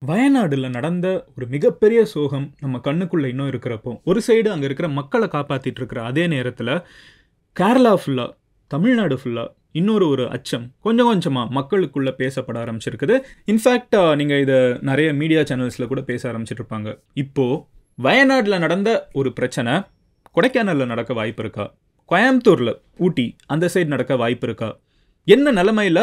வயநாடுல நடந்த ஒரு மிகப்பெரிய சோகம் நம்ம கண்ணுக்குள்ள இன்னும் இருக்கிறப்போ, ஒரு சைடு அங்க இருக்கிற மக்கள காப்பாத்திட்டு இருக்கிற அதே நேரத்துல, கேரளா ஃபுல்லா, தமிழ்நாடு ஃபுல்லா இன்னொரு அச்சம் கொஞ்சம் கொஞ்சமா மக்களுக்குள்ள பேசப்பட ஆரம்பிச்சிருக்குது. இன்ஃபேக்ட் நீங்க இத நெறைய மீடியா சேனல்ஸ்ல கூட பேச ஆரம்பிச்சிட்டு இருப்பாங்க. இப்போ வயநாடுல நடந்த ஒரு பிரச்சனை கொடைக்கானல்ல நடக்க வாய்ப்பு இருக்கா? கோயம்புத்தூர்ல, ஊட்டி அந்த சைடு நடக்க வாய்ப்பு இருக்கா? என்ன நிலைமையில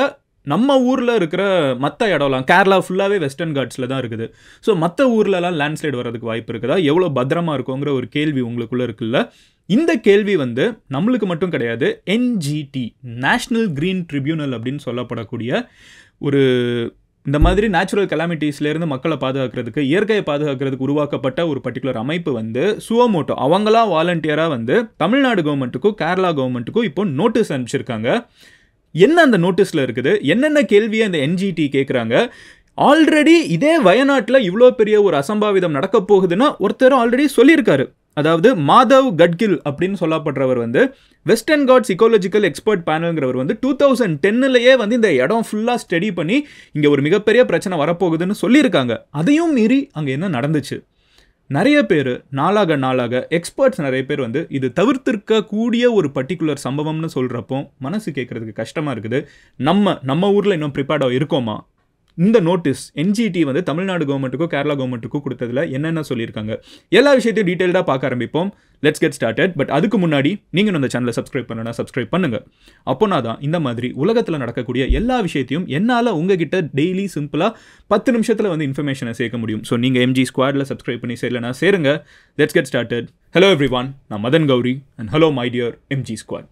நம்ம ஊர்ல இருக்கிற மத்த இடம்லாம் கேரளா ஃபுல்லாவே வெஸ்டர்ன் காட்ஸ்ல தான் இருக்குது. ஸோ மத்த ஊர்லலாம் லேண்ட்ஸ்லைட் வர்றதுக்கு வாய்ப்பு இருக்குதா? எவ்வளோ பத்திரமா இருக்குங்கிற ஒரு கேள்வி உங்களுக்குள்ள இருக்குல்ல. இந்த கேள்வி வந்து நம்மளுக்கு மட்டும் கிடையாது. என்ஜிடி நேஷனல் கிரீன் ட்ரிபியூனல் அப்படின்னு சொல்லப்படக்கூடிய ஒரு இந்த மாதிரி நேச்சுரல் கலாமிட்டிஸ்லேருந்து மக்களை பாதுகாக்கிறதுக்கு, இயற்கையை பாதுகாக்கிறதுக்கு உருவாக்கப்பட்ட ஒரு பர்டிகுலர் அமைப்பு வந்து சுவமோட்டோ அவங்களா வாலண்டியராக வந்து தமிழ்நாடு கவர்மெண்ட்டுக்கும் கேரளா கவர்மெண்ட்டுக்கும் இப்போ நோட்டீஸ் அனுப்பிச்சிருக்காங்க. என்ன அந்த நோட்டீஸில் இருக்குது, என்னென்ன கேள்வியை அந்த என்ஜிடி கேட்குறாங்க? ஆல்ரெடி இதே வயநாட்டில் இவ்வளோ பெரிய ஒரு அசம்பாவிதம் நடக்க போகுதுன்னா ஒருத்தர் ஆல்ரெடி சொல்லியிருக்காரு. அதாவது மாதவ் கட்கில் அப்படின்னு சொல்லப்படுறவர் வந்து வெஸ்டர்ன் காட்ஸ் இக்கோலஜிக்கல் எக்ஸ்பர்ட் பேனல்ங்கிறவர் வந்து 2010லேயே வந்து இந்த இடம் ஃபுல்லாக ஸ்டடி பண்ணி இங்கே ஒரு மிகப்பெரிய பிரச்சனை வரப்போகுதுன்னு சொல்லியிருக்காங்க. அதையும் மீறி அங்கே என்ன நடந்துச்சு? நிறைய பேர் நாளாக எக்ஸ்பர்ட்ஸ் நிறைய பேர் வந்து இது தவிர்த்திருக்க கூடிய ஒரு பர்டிகுலர் சம்பவம்னு சொல்கிறப்போ மனசு கேட்குறதுக்கு கஷ்டமாக இருக்குது. நம்ம ஊரில் இன்னும் ப்ரிப்பேர்டாக இருக்கோமா? இந்த நோட்டீஸ் என்ஜிடி வந்து தமிழ்நாடு கவர்மெண்ட்டுக்கும் கேரளா கவர்மெண்ட்டுக்கும் கொடுத்ததுல என்னென்ன சொல்லியிருக்காங்க, எல்லா விஷயத்தையும் டீட்டெயில்டாக பார்க்க ஆரம்பிப்போம். Let's get started. பட் அதுக்கு முன்னாடி நீங்கள் இந்த சேனலை சப்ஸ்கிரைப் பண்ணனா சப்ஸ்கிரைப் பண்ணுங்க. அப்போனா தான் இந்த மாதிரி உலகத்தில் நடக்கக்கூடிய எல்லா விஷயத்தையும் என்னால் உங்ககிட்ட டெய்லி சிம்பிளாக 10 நிமிஷத்தில் வந்து இன்ஃபர்மேஷனை சேர்க்க முடியும். ஸோ நீங்கள் எம்ஜி ஸ்குவாடில் சப்ஸ்கிரைப் பண்ணி சேரலனா சேருங்க. Let's get started. Hello everyone, நான் Madan Gowri and hello my dear MG squad.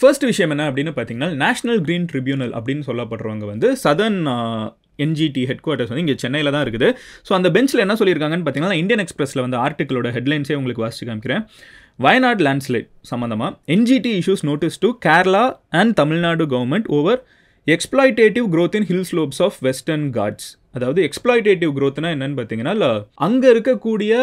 First விஷயம் என்ன அப்படின்னு பார்த்தீங்கன்னா, நேஷனல் கிரீன் ட்ரிபியூனல் அப்படின்னு சொல்லப்படுறவங்க வந்து சதர்ன் என்ஜிடி ஹெட் குவார்ட்டர்ஸ் வந்து இங்கே சென்னையில் தான் இருக்குது. ஸோ அந்த பெஞ்சில் என்ன சொல்லியிருக்காங்கன்னு பார்த்தீங்கன்னா, இந்தியன் எக்ஸ்பிரஸில் வந்து ஆர்டிக்கிளோட ஹெட்லைன்ஸே உங்களுக்கு வாசிச்சு காமிக்கிறேன். வயநாடு லேண்ட்ஸ்லைட் சம்மந்தமாக NGT issues notice to Kerala and Tamil Nadu government over exploitative growth in hill slopes of western ghats. அதாவது எக்ஸ்ப்ளாய்டேட்டிவ் growthனா என்னன்னு பார்த்தீங்கன்னா, அங்கே இருக்கக்கூடிய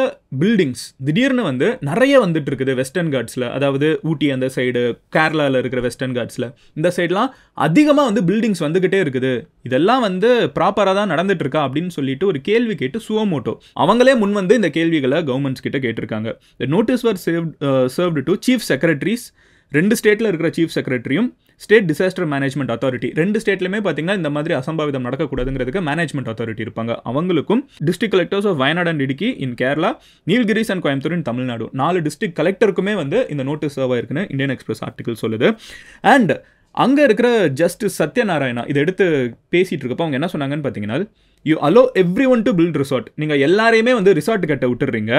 பில்டிங்ஸ் திடீர்னு வந்து நிறைய வந்துட்டு இருக்குது வெஸ்டர்ன் காட்ஸில். அதாவது ஊட்டி அந்த சைடு, கேரளாவில் இருக்கிற வெஸ்டர்ன் காட்ஸில் இந்த சைட்லாம் அதிகமாக வந்து பில்டிங்ஸ் வந்துக்கிட்டே இருக்குது. இதெல்லாம் வந்து ப்ராப்பராக தான் நடந்துட்டு இருக்கா அப்படின்னு சொல்லிட்டு ஒரு கேள்வி கேட்டு சுவமோட்டோ அவங்களே முன் வந்து இந்த கேள்விகளை கவர்மெண்ட்ஸ் கிட்ட கேட்டிருக்காங்க. The notice were served to chief secretaries, 2 ஸ்டேட்டில் இருக்கிற சீஃப் செக்ரட்டரியும் ஸ்டேட் டிசாஸ்டர் மேனேஜ்மெண்ட் அத்தாரிட்டி, 2 ஸ்டேட்லையுமே பார்த்தீங்கன்னா இந்த மாதிரி அசம்பாவிதம் நடக்கக்கூடாதுங்கிறதுக்கு மேனேஜ்மெண்ட் அத்தாரிட்டி இருப்பாங்க. அவங்களுக்கும் district collectors of Wayanad and Idukki in Kerala, Nilgiris and Coimbatore in Tamil Nadu 4 district கலெக்டருக்குமே வந்து இந்த நோட்டீஸ் சர்வ் ஆயிருக்குன்னு இந்தியன் எக்ஸ்பிரஸ் ஆர்டிகல் சொல்லுது. அண்ட் அங்கே இருக்கிற ஜஸ்டிஸ் சத்யநாராயணா இதை எடுத்து பேசிகிட்டு இருக்கப்போ அவங்க என்ன சொன்னாங்கன்னு பார்த்தீங்கன்னா, you allow everyone to build resort. நீங்கள் எல்லாரையுமே வந்து ரிசார்ட் கட்ட விட்டுடுறீங்க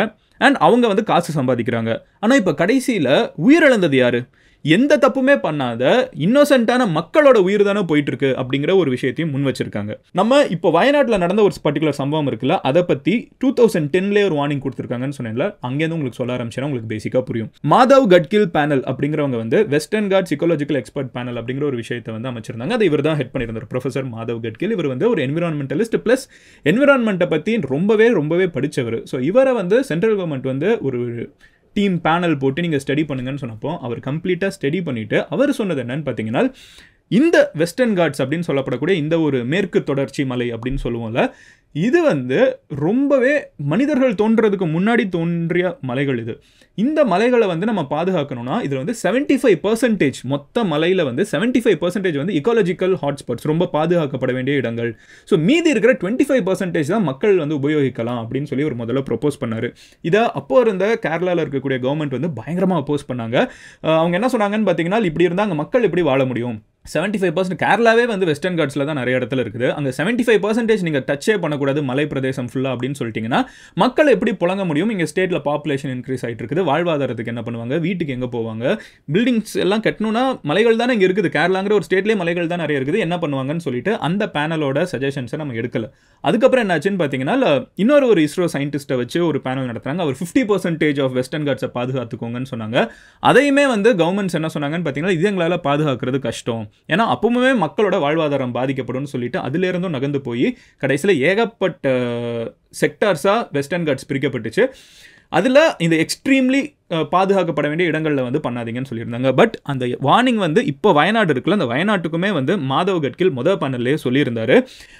அண்ட் அவங்க வந்து காசு சம்பாதிக்கிறாங்க. ஆனால் இப்போ கடைசியில் உயிரிழந்தது யாரு? எந்த தப்புமே பண்ணாத இன்னோசென்ட்டான மக்களோட உயிர் தானே போயிட்டு இருக்கு அப்படிங்கிற ஒரு விஷயத்தையும் முன் வச்சிருக்காங்க. நம்ம இப்போ வயநாட்டில் நடந்த ஒரு பர்டிகுலர் சம்பவம் இருக்குல்ல, அதை பற்றி 2010லேயே ஒரு வார்னிங் கொடுத்துருக்காங்கன்னு சொன்னேன்ல, அங்கேருந்து உங்களுக்கு சொல்ல ஆரம்பிச்சேன்னா உங்களுக்கு பேசிக்காக புரியும். மாதவ் கட்கில் பேனல் அப்படிங்கிறவங்க வந்து வெஸ்டர்ன் காட்ஸ் இக்கோலஜிக்கல் எக்ஸ்பர்ட் பேனல் அப்படிங்கிற ஒரு விஷயத்தை வந்து அமைச்சிருந்தாங்க. அதை இவர் தான் ஹெட் பண்ணியிருந்தார், ப்ரொஃபசர் மாதவ் கட்கில். இவர் வந்து ஒரு என்விரான்மெண்டலிஸ்ட் ப்ளஸ் என்விரான்மெண்ட்டை பற்றி ரொம்பவே படித்தவர். ஸோ இவரை வந்து சென்ட்ரல் கவர்மெண்ட் வந்து ஒரு டீம் பேனல் போட்டு நீங்கள் ஸ்டடி பண்ணுங்கன்னு சொன்னப்போ அவர் கம்ப்ளீட்டாக ஸ்டடி பண்ணிவிட்டு அவர் சொன்னது என்னன்னு பார்த்தீங்கன்னா, இந்த வெஸ்டர்ன் காட்ஸ் அப்படின்னு சொல்லப்படக்கூடிய இந்த ஒரு மேற்கு தொடர்ச்சி மலை அப்படின்னு சொல்லுவோம்ல, இது வந்து ரொம்பவே மனிதர்கள் தோன்றதுக்கு முன்னாடி தோன்றிய மலைகள். இந்த மலைகளை வந்து நம்ம பாதுகாக்கணும்னா இதில் வந்து 75% மொத்த மலையில் வந்து 75% வந்து இக்காலஜிக்கல் ஹாட்ஸ்பாட்ஸ், ரொம்ப பாதுகாக்கப்பட வேண்டிய இடங்கள். ஸோ மீதி இருக்கிற 25% தான் மக்கள் வந்து உபயோகிக்கலாம் அப்படின்னு சொல்லி ஒரு முதல்ல ப்ரொப்போஸ் பண்ணார். இதை அப்போ இருந்த கேரளாவில் இருக்கக்கூடிய கவர்மெண்ட் வந்து பயங்கரமாக அப்போஸ் பண்ணாங்க. அவங்க என்ன சொன்னாங்கன்னு பார்த்தீங்கன்னா, இப்படி இருந்தால் அங்கே மக்கள் எப்படி வாழ முடியும்? 75% கேரளாவே வந்து வெஸ்டர்ன் காட்ஸில் தான் நிறைய இடத்துல இருக்குது. அங்கே 75% நீங்கள் டச்சே பண்ணக்கூடாது மலை பிரதேசம் ஃபுல்லாக அப்படின்னு சொல்லிட்டீங்கன்னா மக்கள் எப்படி புழங்க முடியும்? இங்கே ஸ்டேட்டில் பாப்புலேஷன் இன்க்ரீஸ் ஆகிட்டு இருக்குது. வாழ்வாதாரத்துக்கு என்ன பண்ணுவாங்க? வீட்டுக்கு எங்கே போவாங்க? பில்டிங்ஸ் எல்லாம் கட்டணும்னா மலைகள் தானே இங்கே இருக்குது. கேரளாங்கிற ஒரு ஸ்டேட்லேயே மலைகள் தான் நிறைய இருக்குது. என்ன பண்ணுவாங்கன்னு சொல்லிட்டு அந்த பேனலோட சஜஷன்ஸை நம்ம எடுக்கல. அதுக்கப்புறம் என்னாச்சுன்னு பார்த்தீங்கன்னா, இன்னொரு இஸ்ரோ சயின்டிஸ்ட்டை வச்சு ஒரு பேனல் நடத்துறாங்க. அவர் 50% ஆஃப் வெஸ்டர்ன் காட்ஸை பாதுகாத்துக்கோங்கன்னு சொன்னாங்க. அதையுமே வந்து கவர்மெண்ட்ஸ் என்ன சொன்னாங்கன்னு பார்த்தீங்கன்னா, இது எங்களால் பாதுகாக்கிறது கஷ்டம், ஏன்னா அப்பவுமே மக்களோட வாழ்வாதாரம் பாதிக்கப்படும் சொல்லிட்டு அதிலிருந்தும் நகர்ந்து போய் கடைசியில் ஏகப்பட்ட செக்டார்ஸாக வெஸ்டர்ன் காட்ஸ் பிரிக்கப்பட்டுச்சு. அதில் இந்த எக்ஸ்ட்ரீம்லி பாதுகாக்கப்பட வேண்டிய இடங்களில் வந்து பண்ணாதீங்கன்னு சொல்லியிருந்தாங்க. பட் அந்த வார்னிங் வந்து இப்போ வயநாடு இருக்குல்ல, அந்த வயநாட்டுக்குமே வந்து மாதவ் கட்கில் பேனல்லையே சொல்லியிருந்தாரு.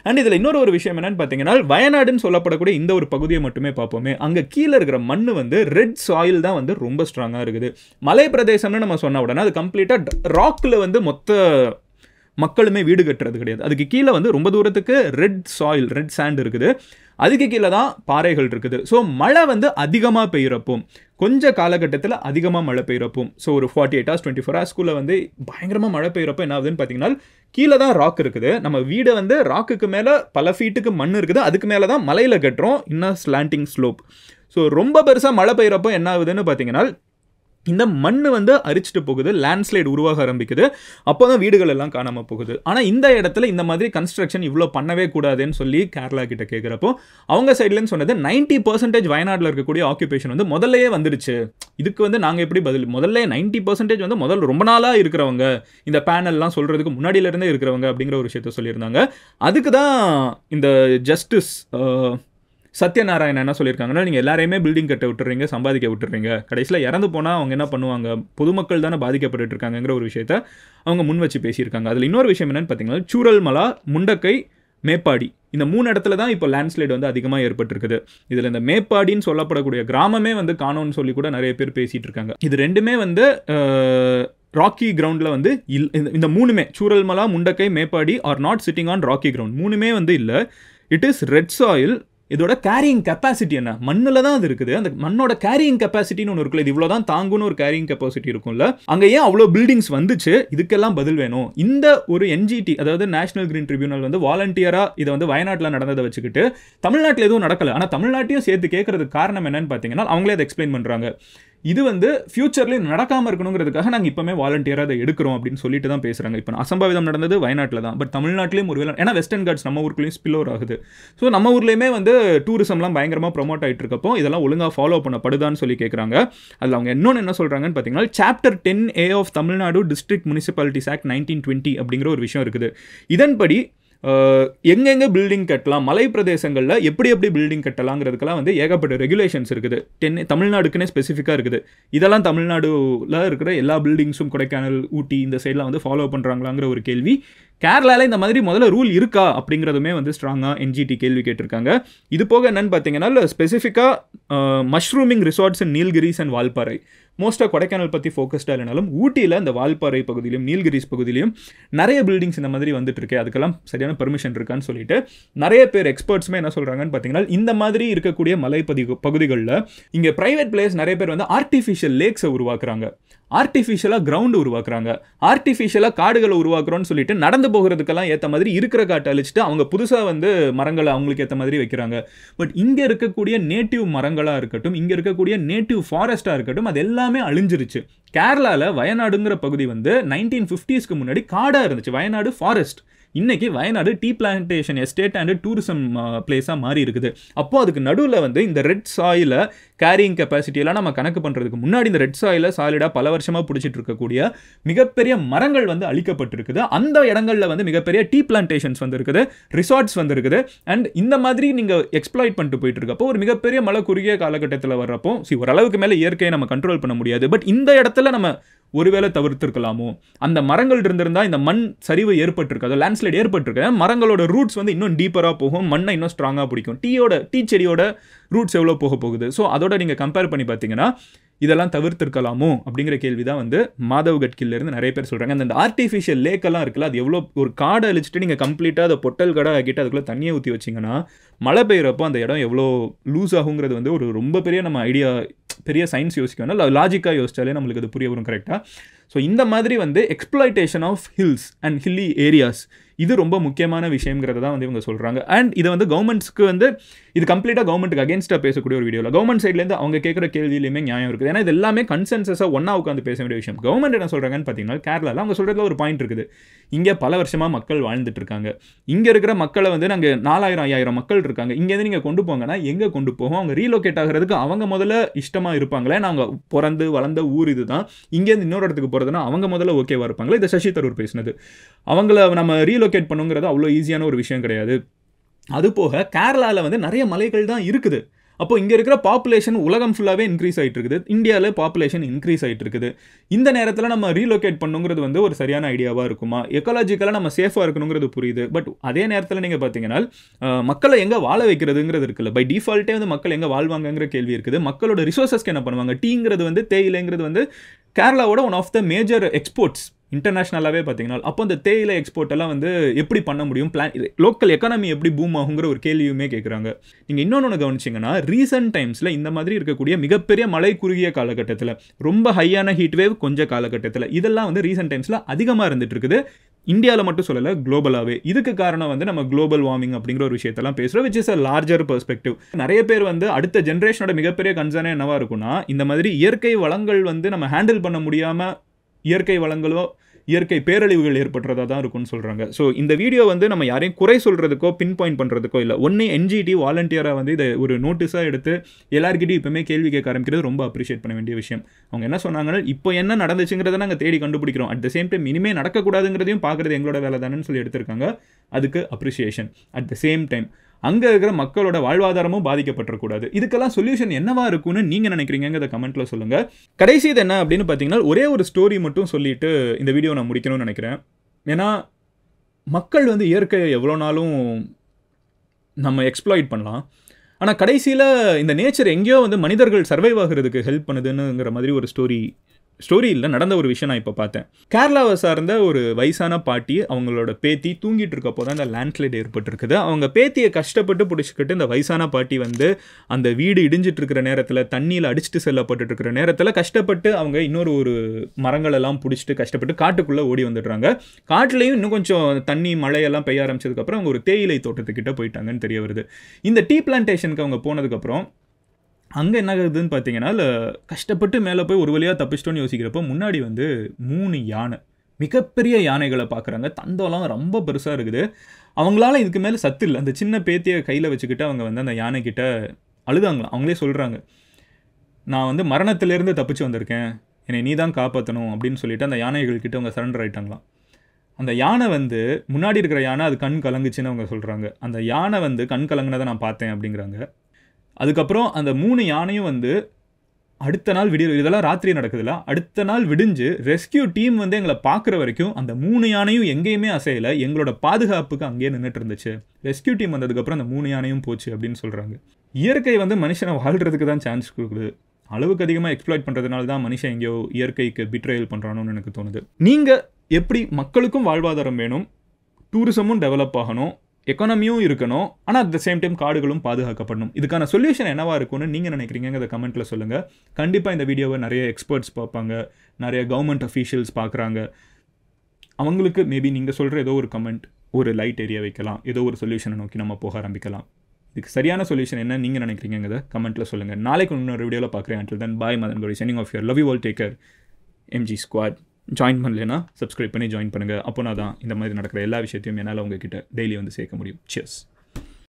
அண்ட் இதில் இன்னொரு விஷயம் என்னன்னு பார்த்தீங்கன்னா, வயநாடுன்னு சொல்லப்படக்கூடிய இந்த ஒரு பகுதியை மட்டுமே பார்ப்போமே, அங்கே கீழே இருக்கிற மண் வந்து ரெட் சாயில் தான் வந்து ரொம்ப ஸ்ட்ராங்காக இருக்குது. மலை பிரதேசம்னு நம்ம சொன்ன உடனே அது கம்ப்ளீட்டாக ராக்கில் வந்து மொத்த மக்களுமே வீடு கட்டுறது கிடையாது. அதுக்கு கீழே வந்து ரொம்ப தூரத்துக்கு ரெட் சாயில், ரெட் சாண்ட் இருக்குது. அதுக்கு கீழே தான் பாறைகள் இருக்குது. ஸோ மழை வந்து அதிகமாக பெய்கிறப்போம், கொஞ்சம் காலகட்டத்தில் அதிகமாக மழை பெய்கிறப்போம், ஸோ ஒரு 48 hours 24 hours வந்து பயங்கரமாக மழை பெய்கிறப்போ என்ன ஆகுதுன்னு பார்த்தீங்கன்னா, கீழே தான் ராக் இருக்குது. நம்ம வீடை வந்து ராக்குக்கு மேலே பல ஃபீட்டுக்கு மண் இருக்குது, அதுக்கு மேலே தான் மலையில் கட்டுறோம், இன்னும் ஸ்லாண்டிங் ஸ்லோப். ஸோ ரொம்ப பெருசாக மழை பெய்கிறப்போ என்ன ஆகுதுன்னு பார்த்தீங்கன்னா, இந்த மண் வந்து அரிச்சிட்டு போகுது, லேண்ட்ஸ்லைட் உருவாக ஆரம்பிக்குது, அப்போ தான் வீடுகள் எல்லாம் காணாமல் போகுது. ஆனால் இந்த இடத்துல இந்த மாதிரி கன்ஸ்ட்ரக்ஷன் இவ்வளோ பண்ணவே கூடாதுன்னு சொல்லி கேரளா கிட்ட கேட்குறப்போ அவங்க சைட்லேருந்து சொன்னது 90% வயநாட்டில் இருக்கக்கூடிய ஆக்குபேஷன் வந்து முதல்லையே வந்துடுச்சு. இதுக்கு வந்து நாங்கள் எப்படி பதில், முதல்ல 90% வந்து முதல்ல ரொம்ப நாளாக இருக்கிறவங்க, இந்த பேனல்லாம் சொல்கிறதுக்கு முன்னாடியிலேருந்தே இருக்கிறவங்க அப்படிங்கிற ஒரு விஷயத்த சொல்லியிருந்தாங்க. அதுக்கு தான் இந்த ஜஸ்டிஸ் சத்யநாராயணன் என்ன சொல்லியிருக்காங்கன்னா, நீங்கள் எல்லாரையுமே பில்டிங் கட்ட விட்டுறீங்க, சம்பாதிக்க விட்டுறீங்க, கடைசியில் இறந்து போனால் அவங்க என்ன பண்ணுவாங்க, பொதுமக்கள் தானே பாதிக்கப்பட்டு இருக்காங்கிற ஒரு விஷயத்த அவங்க முன் வச்சு பேசியிருக்காங்க. அதில் இன்னொரு விஷயம் என்னன்னு பார்த்தீங்கன்னா, சூரல்மலா, முண்டக்கை, மேப்பாடி, இந்த 3 இடத்துல தான் இப்போ லேண்ட்ஸ்லைட் வந்து அதிகமாக ஏற்பட்டிருக்குது. இதில் இந்த மேப்பாடின்னு சொல்லப்படக்கூடிய கிராமமே வந்து காணோன்னு சொல்லி கூட நிறைய பேர் பேசிகிட்டு இருக்காங்க. இது ரெண்டுமே வந்து ராக்கி கிரவுண்டில் வந்து இந்த 3மே Chooralmala, Mundakkai, Meppadi are not sitting on rocky ground, 3மே வந்து இல்லை. It is red soil. இதோட கேரியிங் கெப்பாசிட்டி என்ன, மண்ணில் தான் அது இருக்குது. அந்த மண்ணோட கேரியிங் கெப்பாசிட்டின்னு ஒன்று இருக்குல்ல, இது இவ்வளோ தான் தாங்குன்னு ஒரு கேரியிங் கெப்பாசிட்டி இருக்கும்ல, அங்கே ஏன் அவ்வளோ பில்டிங்ஸ் வந்துச்சு, இதுக்கெல்லாம் பதில் வேணும். இந்த ஒரு NGT, அதாவது நேஷனல் கிரீன் ட்ரிபியூனல் வந்து வாலண்டியராக இதை வந்து வயநாட்டில் நடந்ததை வச்சுக்கிட்டு தமிழ்நாட்டில் எதுவும் நடக்கலை, ஆனால் தமிழ்நாட்டையும் சேர்த்து கேட்கறதுக்கு காரணம் என்னன்னு பார்த்தீங்கன்னா, அவங்களே அதை எக்ஸ்பிளைன் பண்ணுறாங்க. இது வந்து ஃபியூச்சர்லேயும் நடக்காமல் இருக்கணுங்கிறதுக்காக நாங்கள் இப்போமே வாலண்டியராக அதை எடுக்கிறோம் அப்படின்னு சொல்லிட்டு தான் பேசுகிறாங்க. இப்போ அசம்பாவிதம் நடந்தது வயநாட்டில் தான், பட் தமிழ்நாட்டிலையும் ஒருவேளை, ஏன்னா வெஸ்டர்ன் காட்ஸ் நம்ம ஊருக்குள்ளேயும் ஸ்பில் ஓவர் ஆகுது. ஸோ நம்ம ஊர்லேயுமே வந்து டூரிசம்லாம் பயங்கரமாக ப்ரொமோட் ஆகிட்டு இருக்கப்போ இதெல்லாம் ஒழுங்காக ஃபாலோ பண்ணப்படுதான்னு சொல்லி கேட்குறாங்க. அதில் அவங்க இன்னொன்று என்ன சொல்கிறாங்கன்னு பார்த்தீங்கன்னா, chapter 10A of Tamil Nadu district municipalities act 1920 அப்படிங்கிற ஒரு விஷயம் இருக்குது. இதன்படி எங்கெங்கே பில்டிங் கட்டலாம், மலை பிரதேசங்களில் எப்படி பில்டிங் கட்டலாங்கிறதுக்கெல்லாம் வந்து ஏகப்பட்ட ரெகுலேஷன்ஸ் இருக்குது. தமிழ்நாடுக்குன்னே ஸ்பெசிஃபிக்காக இருக்குது. இதெல்லாம் தமிழ்நாடுல இருக்கிற எல்லா பில்டிங்ஸும் கொடைக்கானல், ஊட்டி இந்த சைட்லாம் வந்து ஃபாலோ பண்ணுறாங்களாங்கிற ஒரு கேள்வி. கேரளாவில் இந்த மாதிரி முதல்ல ரூல் இருக்கா அப்படிங்கிறதுமே வந்து ஸ்ட்ராங்காக NGT கேள்வி கேட்டிருக்காங்க. இது போக என்னன்னு பார்த்தீங்கன்னா, ஸ்பெசிஃபிக்காக mushrooming resorts in Nilgiris and Valparai, மோஸ்ட்டாக கொடைக்கானல் பற்றி ஃபோக்கஸ்டாக இல்லைனாலும் ஊட்டியில் இந்த வால்பாறை பகுதியிலும் நீல்கிரிஸ் பகுதியிலும் நிறைய பில்டிங்ஸ் இந்த மாதிரி வந்துட்டு இருக்கு. அதுக்கெல்லாம் சரியான பெர்மிஷன் இருக்கான்னு சொல்லிட்டு நிறைய பேர் எக்ஸ்பர்ட்ஸுமே என்ன சொல்கிறாங்கன்னு பார்த்தீங்கன்னா, இந்த மாதிரி இருக்கக்கூடிய மலை பகுதிகளில் இங்கே ப்ரைவேட் பிளேஸ் நிறைய பேர் வந்து ஆர்டிஃபிஷியல் லேக்ஸை உருவாக்குறாங்க, ஆர்டிஃபிஷியலாக கிரவுண்டு உருவாக்குறாங்க, ஆர்டிஃபிஷியலாக காடுகளை உருவாக்குறோன்னு சொல்லிட்டு நடந்து போகிறதுக்கெல்லாம் ஏற்ற மாதிரி இருக்கிற காட்டை அழிச்சிட்டு அவங்க புதுசாக வந்து மரங்களை அவங்களுக்கு ஏற்ற மாதிரி வைக்கிறாங்க. பட் இங்கே இருக்கக்கூடிய நேட்டிவ் மரங்களாக இருக்கட்டும், இங்கே இருக்கக்கூடிய நேட்டிவ் ஃபாரஸ்ட்டாக இருக்கட்டும், அது எல்லாமே அழிஞ்சிருச்சு. கேரளாவில் வயநாடுங்கிற பகுதி வந்து 1950s முன்னாடி காடாக இருந்துச்சு, வயநாடு ஃபாரஸ்ட். இன்னைக்கு Wayanad tea plantation estate and tourism பிளேஸாக மாறி இருக்குது. அப்போ அதுக்கு நடுவில் வந்து இந்த ரெட் சாயில கேரியிங் கெப்பாசிட்டியெல்லாம் நம்ம கணக்கு பண்ணுறதுக்கு முன்னாடி இந்த ரெட் சாயில சாலிடாக பல வருஷமாக பிடிச்சிட்டு இருக்கக்கூடிய மிகப்பெரிய மரங்கள் வந்து அழிக்கப்பட்டிருக்குது. அந்த இடங்களில் வந்து மிகப்பெரிய டீ பிளான்டேஷன்ஸ் வந்து இருக்குது, ரிசார்ட்ஸ் வந்து இருக்குது. அண்ட் இந்த மாதிரி நீங்கள் எக்ஸ்ப்ளாய்ட் பண்ணிட்டு போயிட்டு இருக்கப்போ ஒரு மிகப்பெரிய மழை குறுகிய காலகட்டத்தில் வர்றப்போ ஓரளவுக்கு மேலே இயற்கையை நம்ம கண்ட்ரோல் பண்ண முடியாது. பட் இந்த இடத்துல நம்ம ஒருவேளை தவிர்த்திருக்கலாமோ, அந்த மரங்கள் இருந்திருந்தா இந்த மண் சரிவு ஏற்பட்டிருக்காது, லேண்ட்ஸ்லைட் ஏற்பட்டிருக்கு, மரங்களோட ரூட்ஸ் வந்து இன்னும் டீப்பராக போகும், மண்ணை இன்னும் ஸ்ட்ராங்காக பிடிக்கும். டீ செடியோட ரூட்ஸ் எவ்வளோ போகுது. ஸோ அதோட நீங்கள் கம்பேர் பண்ணி பார்த்தீங்கன்னா இதெல்லாம் தவிர்த்திருக்கலாமோ அப்படிங்கிற கேள்வி தான் வந்து மாதவ் கட்கிலேருந்து நிறைய பேர் சொல்கிறாங்க. அந்த ஆர்டிஃபிஷியல் லேக்கெல்லாம் இருக்குல்ல, அது எவ்வளோ ஒரு காடை அழிச்சிட்டு நீங்கள் கம்ப்ளீட்டாக அதை பொட்டல் கடை ஆக்கிட்டு அதுக்குள்ளே தண்ணியை ஊற்றி வச்சிங்கன்னா மழை பெய்கிறப்போ அந்த இடம் எவ்வளோ லூஸ் ஆகுங்கிறது வந்து ஒரு ரொம்ப பெரிய நம்ம ஐடியா, பெரிய சயின்ஸ் யோசிக்கணும், லாஜிக்காக யோசிச்சாலே நம்மளுக்கு அது புரிய வரும் கரெக்டாக. ஸோ இந்த மாதிரி வந்து exploitation of hills and hilly areas இது ரொம்ப முக்கியமான விஷயங்கிறத தான் வந்து இவங்க சொல்கிறாங்க. அண்ட் இதை வந்து கவர்மெண்ட்ஸ்க்கு வந்து இது கம்ப்ளீட்டாக கவர்மெண்ட்டுக்கு அகேன்ஸ்டாக பேசக்கூடிய ஒரு வீடியோவில் கவர்மெண்ட் சைட்லேருந்து அவங்க கேட்குற கேள்வியிலுமே நியாயம் இருக்குது. ஏன்னா இது எல்லாமே கன்சென்சஸாக ஒன்றா உட்காந்து பேச வேண்டிய விஷயம். கவர்மெண்ட் என்ன சொல்கிறாங்கன்னு பார்த்தீங்கன்னா, கேரளாவில் அவங்க சொல்கிறதுல ஒரு பாயிண்ட் இருக்குது. இங்கே பல வருஷமாக மக்கள் வாழ்ந்துட்டு இருக்காங்க, இங்கே இருக்கிற மக்களை வந்து நாங்கள் 4000-5000 மக்கள் இருக்காங்க, இங்கேருந்து நீங்கள் கொண்டு போங்கன்னா எங்கே கொண்டு போகும், அவங்க ரீலோகேட் ஆகிறதுக்கு அவங்க முதல்ல இஷ்டமாக இருப்பாங்களே, நாங்கள் பிறந்து வளர்ந்த ஊர் இது தான், இங்கேருந்து இன்னொரு இடத்துக்கு போகிறதுனா அவங்க முதல்ல ஓகேவாக இருப்பாங்களே. இதை சசி தரூர் பேசினது, அவங்கள நம்ம ரீலோகேட் பண்ணுங்கிறது அவ்வளோ ஈஸியான ஒரு விஷயம் கிடையாது. அதுபோக கேரளாவில் வந்து நிறைய மலைகள் தான் இருக்குது, அப்போ இங்கே இருக்கிற பாப்புலேஷன் உலகம் ஃபுல்லாகவே இன்க்ரீஸ் ஆகிட்டு இருக்குது, இந்தியாவில் பாப்புலேஷன் இன்க்ரீஸ் ஆகிட்டு இருக்குது. இந்த நேரத்தில் நம்ம ரீலோகேட் பண்ணுங்கிறது வந்து ஒரு சரியான ஐடியாவாக இருக்குமா? எக்காலஜிக்கலாக நம்ம சேஃபாக இருக்கணுங்கிறது புரியுது. பட் அதே நேரத்தில் நீங்கள் பார்த்தீங்கன்னா மக்களை எங்கே வாழ வைக்கிறதுங்கிறது இருக்குல்ல, பை டிஃபால்ட்டே வந்து மக்கள் எங்கே வாழ்வாங்கங்கிற கேள்வி இருக்குது. மக்களோட ரிசோர்ஸஸ்க்கு என்ன பண்ணுவாங்க? டீங்கிறது வந்து தேயிலைங்கிறது வந்து கேரளாவோட one of the major exports இன்டர்நேஷ்னலாகவே பார்த்தீங்கன்னா. அப்போ அந்த தேயிலை எக்ஸ்போர்ட் எல்லாம் வந்து எப்படி பண்ண முடியும், லோக்கல் எக்கானமி எப்படி பூம் ஆகுங்கிற ஒரு கேள்வியுமே கேட்குறாங்க. நீங்கள் இன்னொன்று கவனிச்சிங்கன்னா ரீசெண்ட் டைம்ஸில் இந்த மாதிரி இருக்கக்கூடிய மிகப்பெரிய மழை குறுகிய காலகட்டத்தில், ரொம்ப ஹையான ஹீட் வேவ் கொஞ்சம் காலகட்டத்தில், இதெல்லாம் வந்து ரீசெண்ட் டைம்ஸில் அதிகமாக இருந்துட்டு இருக்குது. இந்தியாவில் மட்டும் சொல்லலை, குளோபலாகவே. இதுக்கு காரணம் வந்து நம்ம குளோபல் வார்மிங் அப்படிங்கிற ஒரு விஷயத்தெல்லாம் பேசுகிறோம், which is a larger perspective. நிறைய பேர் வந்து அடுத்த ஜென்ரேஷனோட மிகப்பெரிய கன்சர்னே என்னவா இருக்குன்னா, இந்த மாதிரி இயற்கை வளங்கள் வந்து நம்ம ஹேண்டில் பண்ண முடியாமல் இயற்கை வளங்களோ இயற்கை பேரழிவுகள் ஏற்படுறதா தான் இருக்கும்னு சொல்கிறாங்க. ஸோ இந்த வீடியோ வந்து நம்ம யாரையும் குறை சொல்கிறதுக்கோ பின் பாயிண்ட் பண்ணுறதுக்கோ இல்லை. ஒன்று என்ஜிடி வாலண்டியராக வந்து இதை ஒரு நோட்டீஸாக எடுத்து எல்லாருக்கிட்டையும் இப்போமே கேள்வி கேட்க ஆரம்பிக்கிறது ரொம்ப அப்ரிஷியேட் பண்ண வேண்டிய விஷயம். அவங்க என்ன சொன்னாங்கன்னா, இப்போ என்ன நடந்துச்சுங்கிறத நாங்கள் தேடி கண்டுபிடிக்கிறோம், அட் த சேம் டைம் இனிமேல் நடக்கக்கூடாதுங்கிறதையும் பார்க்குறது எங்களோட வேலை தானேன்னு சொல்லி எடுத்திருக்காங்க. அதுக்கு appreciation. At the same time அங்கே இருக்கிற மக்களோட வாழ்வாதாரமும் பாதிக்கப்பட்டிருக்கூடாது. இதுக்கெல்லாம் சொல்யூஷன் என்னவா இருக்குன்னு நீங்கள் நினைக்கிறீங்கிறத கமெண்ட்டில் சொல்லுங்கள். கடைசி இது என்ன அப்படின்னு பார்த்தீங்கன்னா, ஒரே ஒரு ஸ்டோரி மட்டும் சொல்லிட்டு இந்த வீடியோ நான் முடிக்கணும்னு நினைக்கிறேன். ஏன்னா மக்கள் வந்து இயற்கையை எவ்வளோ நாளும் நம்ம எக்ஸ்ப்ளாய்ட் பண்ணலாம், ஆனால் கடைசியில் இந்த நேச்சர் எங்கேயோ வந்து மனிதர்கள் சர்வைவ் ஆகிறதுக்கு ஹெல்ப் பண்ணுதுன்னுங்கிற மாதிரி ஒரு ஸ்டோரி இல்லை, நடந்த ஒரு விஷயம் நான் இப்போ பார்த்தேன். கேரளாவை சார்ந்த ஒரு வயசான பாட்டி, அவங்களோட பேத்தி தூங்கிட்டு இருக்கப்போ தான் அந்த லேண்ட்ஸ்லைட் ஏற்பட்டிருக்குது. அவங்க பேத்தியை கஷ்டப்பட்டு பிடிச்சிக்கிட்டு இந்த வயசான பாட்டி வந்து அந்த வீடு இடிஞ்சிட்டு இருக்கிற நேரத்தில், தண்ணியில் அடிச்சுட்டு செல்லப்பட்டு இருக்கிற நேரத்தில் கஷ்டப்பட்டு அவங்க ஒரு மரங்கள் எல்லாம் பிடிச்சிட்டு கஷ்டப்பட்டு காட்டுக்குள்ளே ஓடி வந்துடுறாங்க. காட்டுலேயும் இன்னும் கொஞ்சம் தண்ணி மழையெல்லாம் பெய்ய ஆரம்பிச்சதுக்கப்புறம் அவங்க ஒரு தேயிலை தோட்டத்துக்கிட்ட போயிட்டாங்கன்னு தெரிய வருது. இந்த டீ பிளான்டேஷனுக்கு அவங்க போனதுக்கப்புறம் அங்கே என்ன ஆகுதுன்னு பார்த்தீங்கன்னா, கஷ்டப்பட்டு மேலே போய் ஒரு வழியாக தப்பிச்சிட்டோன்னு யோசிக்கிறப்போ முன்னாடி வந்து 3 யானை, மிகப்பெரிய யானைகளை பார்க்குறாங்க. தந்தம்லாம் ரொம்ப பெருசாக இருக்குது. அவங்களால இதுக்கு மேலே சத்து இல்லை. அந்த சின்ன பேத்தியை கையில் வச்சுக்கிட்டு அவங்க வந்து அந்த யானைக்கிட்ட அழுதாங்களாம். அவங்களே சொல்கிறாங்க, நான் வந்து மரணத்திலேருந்து தப்பிச்சு வந்திருக்கேன், என்னை நீ தான் காப்பாற்றணும் அப்படின்னு சொல்லிட்டு அந்த யானைகள்கிட்ட அவங்க சரண்டர் ஆகிட்டாங்களாம். அந்த யானை வந்து முன்னாடி இருக்கிற யானை அது கண் கலங்குச்சுன்னு அவங்க சொல்கிறாங்க. அந்த யானை வந்து கண் கலங்குனதை நான் பார்த்தேன் அப்படிங்கிறாங்க. அதுக்கப்புறம் அந்த 3 யானையும் வந்து அடுத்த நாள் இதெல்லாம் ராத்திரி நடக்குதுல்ல, அடுத்த நாள் விடிஞ்சு ரெஸ்கியூ டீம் வந்து எங்களை பார்க்குற வரைக்கும் அந்த 3 யானையும் எங்கேயுமே அசையலை, எங்களோட பாதுகாப்புக்கு அங்கேயே நின்றுட்டு இருந்துச்சு. ரெஸ்கியூ டீம் வந்ததுக்கப்புறம் அந்த 3 யானையும் போச்சு அப்படின்னு சொல்கிறாங்க. இயற்கை வந்து மனுஷனை வாழ்கிறதுக்கு தான் சான்ஸ் கொடுக்குது. அளவுக்கு அதிகமாக எக்ஸ்ப்ளாய்ட் பண்ணுறதுனால தான் மனுஷன் எங்கேயோ இயற்கைக்கு பிட்ரேயல் பண்ணுறானோன்னு எனக்கு தோணுது. நீங்கள் எப்படி மக்களுக்கும் வாழ்வாதாரம் வேணும், டூரிசமும் டெவலப் ஆகணும், எக்கானமியும் இருக்கணும், ஆனால் அட் த சேம் டைம் காடுகளும் பாதுகாக்கப்படணும், இதுக்கான சொல்யூஷன் என்னவா இருக்கும்னு நீங்கள் நினைக்கிறீங்க கமெண்ட்டில் சொல்லுங்கள். கண்டிப்பாக இந்த வீடியோவை நிறைய எக்ஸ்பர்ட்ஸ் பார்ப்பாங்க, நிறைய கவர்மெண்ட் அஃபீஷியல்ஸ் பார்க்குறாங்க. அவங்களுக்கு மேபி நீங்கள் சொல்கிற ஏதோ ஒரு கமெண்ட் ஒரு லைட் ஏரியா வைக்கலாம், ஏதோ ஒரு சொல்யூஷனை நோக்கி நம்ம போக ஆரம்பிக்கலாம். இதுக்கு சரியான சொல்யூஷன் என்ன நீங்கள் நினைக்கிறீங்கிறத கமெண்ட்டில் சொல்லுங்கள். நாளைக்கு இன்னொரு வீடியோவில் பார்க்குறேன். until then bye, Madan Gowri signing off here. love you all, take care. MG Squad join பண்ணலைன்னா சப்ஸ்கிரைப் பண்ணி ஜாயின் பண்ணுங்கள். அப்போனா தான் இந்த மாதிரி நடக்கிற எல்லா விஷயத்தையும் என்னால் உங்ககிட்ட டெய்லி வந்து சேர்க்க முடியும். Cheers.